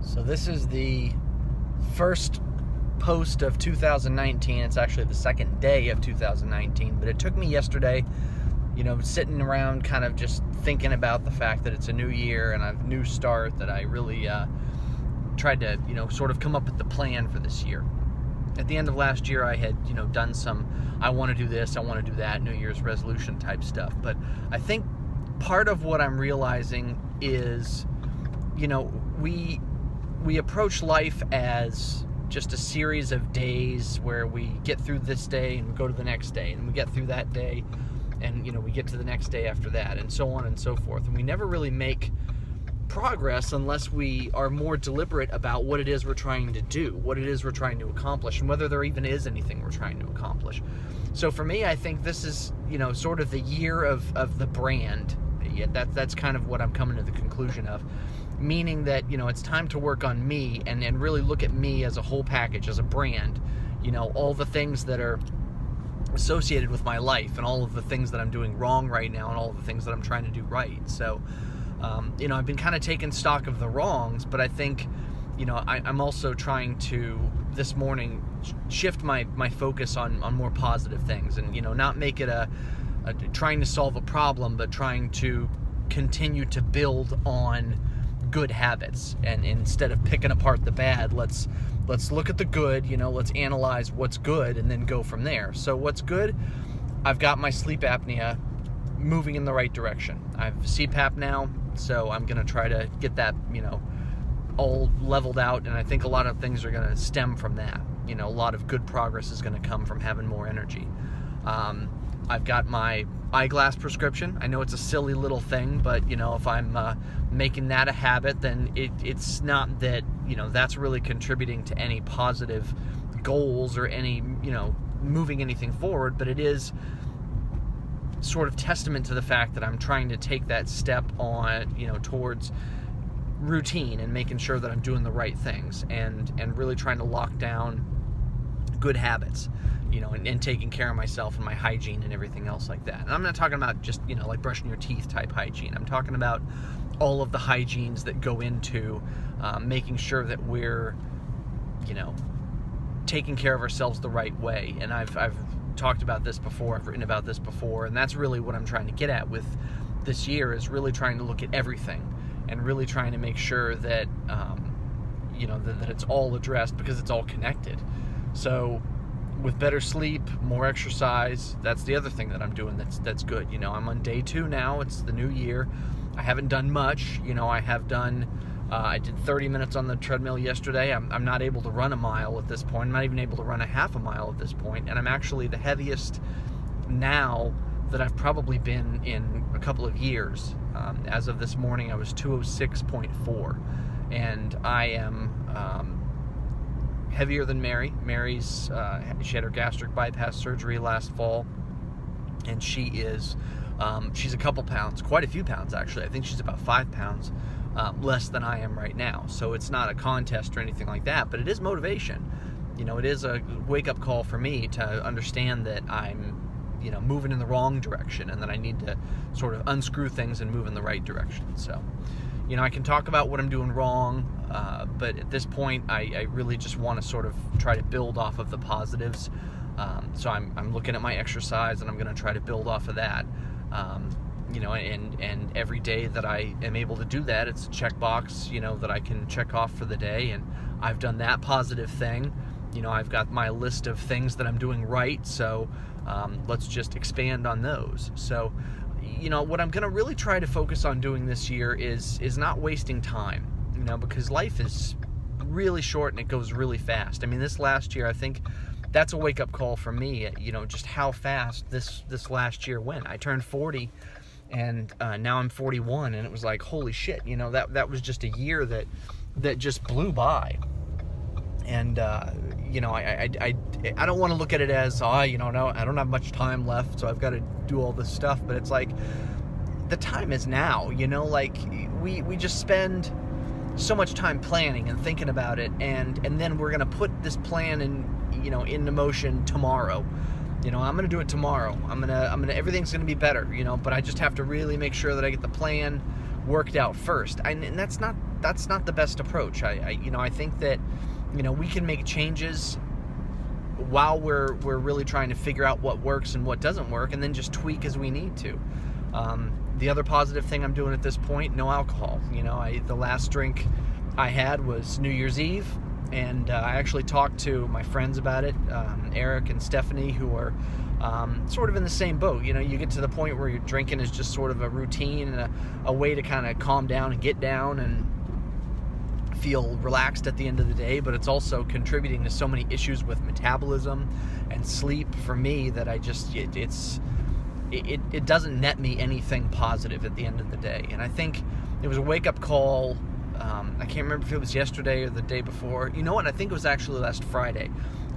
So this is the first post of 2019. It's actually the second day of 2019, but it took me yesterday, sitting around kind of just thinking about the fact that it's a new year and a new start, that I really tried to, sort of come up with the plan for this year. At the end of last year, I had, done some, I want to do this, I want to do that, New Year's resolution type stuff. But I think part of what I'm realizing is, we approach life as just a series of days where we get through this day and we go to the next day, and we get through that day and, we get to the next day after that, and so on and so forth. And we never really make progress unless we are more deliberate about what it is we're trying to do, what it is we're trying to accomplish, and whether there even is anything we're trying to accomplish. So for me, I think this is, sort of the year of the brand. That's kind of what I'm coming to the conclusion of. Meaning that, it's time to work on me and really look at me as a whole package, as a brand. All the things that are associated with my life and all of the things that I'm doing wrong right now and all of the things that I'm trying to do right. So, I've been kind of taking stock of the wrongs, but I think, I'm also trying to, this morning, shift my focus on more positive things and, not make it a trying to solve a problem, but trying to continue to build on good habits. And instead of picking apart the bad, let's look at the good, let's analyze what's good and then go from there. So what's good? I've got my sleep apnea moving in the right direction. I have CPAP now, so I'm going to try to get that, all leveled out, and I think a lot of things are going to stem from that. A lot of good progress is going to come from having more energy. I've got my eyeglass prescription. I know it's a silly little thing, but if I'm making that a habit, then it's not that that's really contributing to any positive goals or any moving anything forward, but it is sort of testament to the fact that I'm trying to take that step on towards routine and making sure that I'm doing the right things and really trying to lock down good habits. And taking care of myself and my hygiene and everything else like that. And I'm not talking about just, like brushing your teeth type hygiene. I'm talking about all of the hygienes that go into making sure that we're, taking care of ourselves the right way. And I've talked about this before, I've written about this before, and that's really what I'm trying to get at with this year, is really trying to look at everything and really trying to make sure that, that it's all addressed, because it's all connected. So with better sleep, more exercise, that's the other thing that I'm doing that's good. I'm on day 2 now. It's the new year. I haven't done much. I have done, I did 30 minutes on the treadmill yesterday. I'm not able to run a mile at this point. I'm not even able to run a half a mile at this point. And I'm actually the heaviest now that I've probably been in a couple of years. As of this morning, I was 206.4. And I am heavier than Mary. Mary's, she had her gastric bypass surgery last fall, and she is, she's a couple pounds, quite a few pounds actually. I think she's about 5 pounds less than I am right now. So it's not a contest or anything like that, but it is motivation. It is a wake-up call for me to understand that I'm, moving in the wrong direction, and that I need to sort of unscrew things and move in the right direction. So, I can talk about what I'm doing wrong, but at this point, I really just want to sort of try to build off of the positives. So I'm looking at my exercise, and I'm going to try to build off of that. And every day that I am able to do that, it's a checkbox, that I can check off for the day, and I've done that positive thing. I've got my list of things that I'm doing right, so let's just expand on those. So, what I'm going to really try to focus on doing this year is not wasting time, because life is really short and it goes really fast. I mean, this last year, I think that's a wake-up call for me, just how fast this last year went. I turned 40, and now I'm 41, and it was like, holy shit, that was just a year that just blew by. And, I don't want to look at it as, no, I don't have much time left, so I've got to do all this stuff. But it's like, the time is now, we just spend so much time planning and thinking about it, and then we're going to put this plan into motion tomorrow. I'm going to do it tomorrow. Everything's going to be better, but I just have to really make sure that I get the plan worked out first. And that's not that's not the best approach. I think that, we can make changes while we're really trying to figure out what works and what doesn't work, and then just tweak as we need to. The other positive thing I'm doing at this point, no alcohol. The last drink I had was New Year's Eve, and I actually talked to my friends about it, Eric and Stephanie, who are sort of in the same boat. You get to the point where your drinking is just sort of a routine and a way to kind of calm down and get down and feel relaxed at the end of the day, but it's also contributing to so many issues with metabolism and sleep for me that it doesn't net me anything positive at the end of the day. And I think it was a wake-up call. I can't remember if it was yesterday or the day before. You know what? I think it was actually last Friday.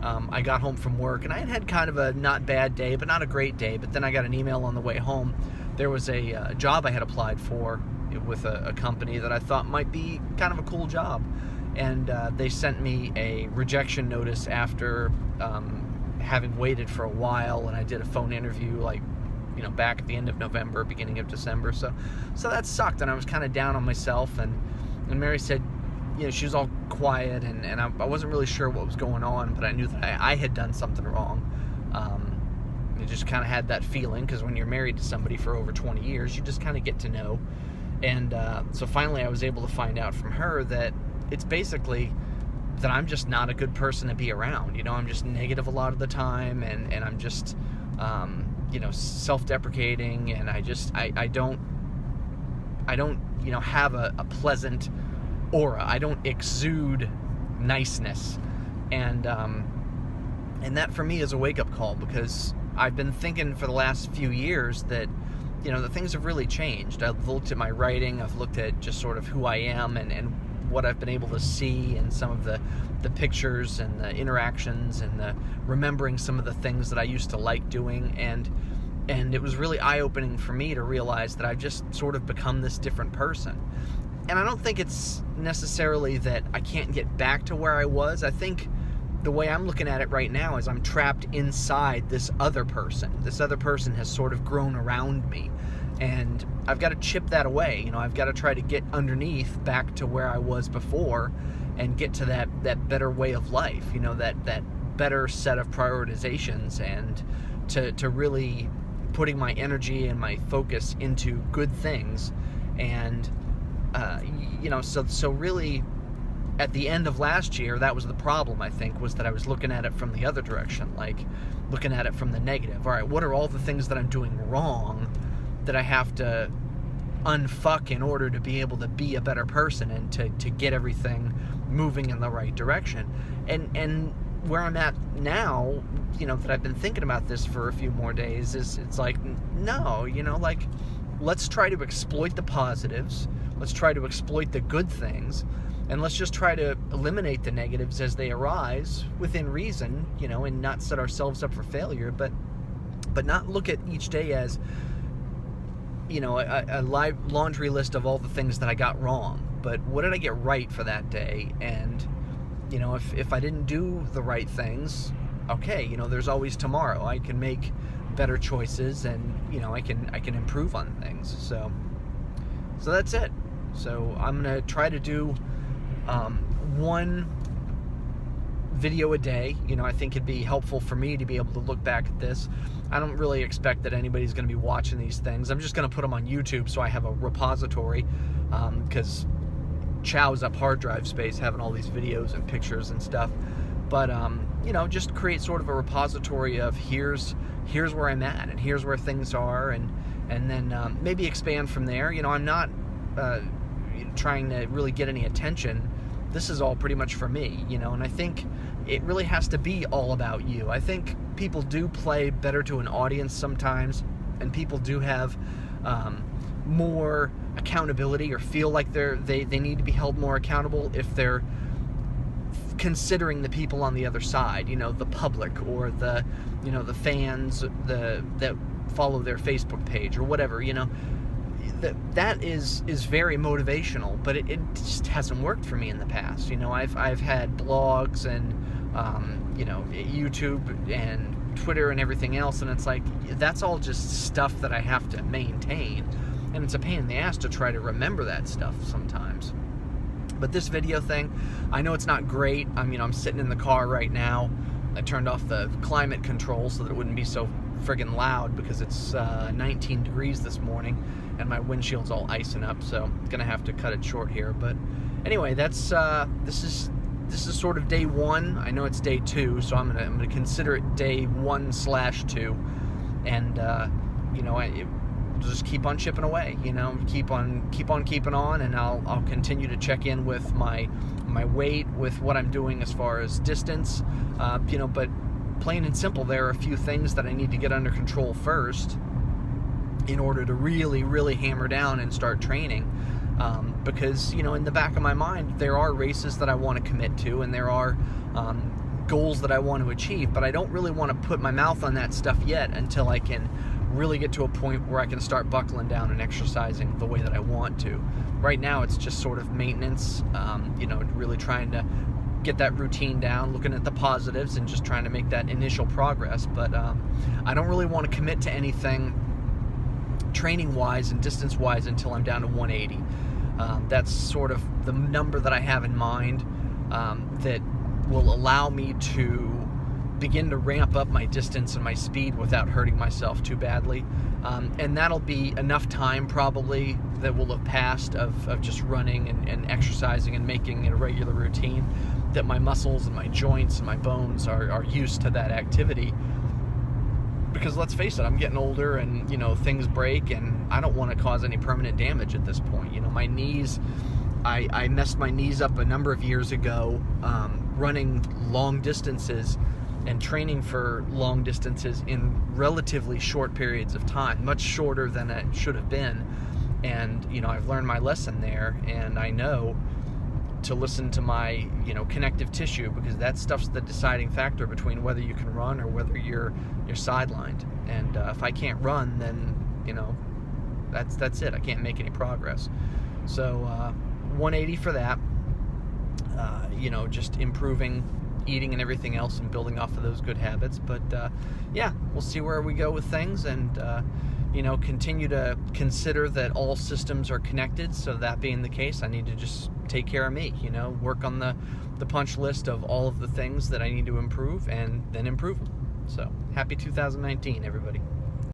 I got home from work, and I had kind of a not bad day, but not a great day. But then I got an email on the way home. There was a job I had applied for with a company that I thought might be kind of a cool job. And they sent me a rejection notice after having waited for a while, and I did a phone interview back at the end of November, beginning of December. So that sucked, and I was kind of down on myself. And Mary said, she was all quiet, and I wasn't really sure what was going on, but I knew that I had done something wrong. I just kind of had that feeling, because when you're married to somebody for over 20 years, you just kind of get to know. And so finally I was able to find out from her that it's basically that I'm just not a good person to be around. I'm just negative a lot of the time, and I'm just, self-deprecating, and I don't have a pleasant aura. I don't exude niceness. And that for me is a wake-up call, because I've been thinking for the last few years that, the things have really changed. I've looked at my writing, I've looked at just sort of who I am and what I've been able to see in some of the pictures and the interactions and the remembering some of the things that I used to like doing, and it was really eye-opening for me to realize that I've just sort of become this different person. And I don't think it's necessarily that I can't get back to where I was. I think the way I'm looking at it right now is I'm trapped inside this other person. This other person has sort of grown around me, and I've got to chip that away. I've got to try to get underneath back to where I was before and get to that better way of life, that better set of prioritizations, and to really putting my energy and my focus into good things. And so really at the end of last year, that was the problem, I think, was that I was looking at it from the other direction, like looking at it from the negative. All right, what are all the things that I'm doing wrong that I have to unfuck in order to be able to be a better person and to get everything moving in the right direction? And where I'm at now, that I've been thinking about this for a few more days, is it's like, no, let's try to exploit the positives. Let's try to exploit the good things, and let's just try to eliminate the negatives as they arise within reason, and not set ourselves up for failure, but not look at each day as, a laundry list of all the things that I got wrong, but what did I get right for that day? And, if I didn't do the right things, okay, there's always tomorrow. I can make better choices, and, I can improve on things. So that's it. So I'm going to try to do one video a day. I think it'd be helpful for me to be able to look back at this. I don't really expect that anybody's going to be watching these things. I'm just going to put them on YouTube so I have a repository, because chows up hard drive space having all these videos and pictures and stuff. But just create sort of a repository of here's where I'm at, and here's where things are, and then maybe expand from there. I'm not trying to really get any attention. This is all pretty much for me, and I think it really has to be all about you. I think people do play better to an audience sometimes, and people do have more accountability, or feel like they need to be held more accountable if they're considering the people on the other side, the public, or the fans that follow their Facebook page or whatever. That is very motivational, but it just hasn't worked for me in the past. I've had blogs and YouTube and Twitter and everything else, and it's like, that's all just stuff that I have to maintain, and it's a pain in the ass to try to remember that stuff sometimes. But this video thing, I know it's not great. I mean, I'm sitting in the car right now. I turned off the climate control so that it wouldn't be so friggin' loud, because it's 19 degrees this morning and my windshield's all icing up, so I'm gonna have to cut it short here. But anyway, that's this is sort of day one. I know it's day two, so I'm gonna consider it day 1/2, and you know, just keep on chipping away. You know, keep on keeping on, and I'll continue to check in with my weight, with what I'm doing as far as distance. You know, but plain and simple, there are a few things that I need to get under control first in order to really hammer down and start training. Because, you know, in the back of my mind, there are races that I want to commit to, and there are goals that I want to achieve, but I don't really want to put my mouth on that stuff yet until I can really get to a point where I can start buckling down and exercising the way that I want to. Right now, it's just sort of maintenance, you know, really trying to get that routine down, looking at the positives and just trying to make that initial progress. But I don't really want to commit to anything training-wise and distance-wise until I'm down to 180. That's sort of the number that I have in mind, that will allow me to begin to ramp up my distance and my speed without hurting myself too badly. And that'll be enough time probably that will have passed of just running and exercising and making it a regular routine, that my muscles and my joints and my bones are used to that activity. Because let's face it, I'm getting older, and, you know, things break, and I don't want to cause any permanent damage at this point. You know, my knees, I messed my knees up a number of years ago, running long distances and training for long distances in relatively short periods of time, much shorter than it should have been. And, you know, I've learned my lesson there, and I know to listen to my, you know, connective tissue, because that stuff's the deciding factor between whether you can run or whether you're sidelined. And if I can't run, then, you know, that's it. I can't make any progress. So 180 for that. You know, just improving eating and everything else and building off of those good habits. But yeah, we'll see where we go with things, and you know, continue to consider that all systems are connected. So that being the case, I need to just take care of me, you know, work on the punch list of all of the things that I need to improve, and then improve them. So happy 2019, everybody.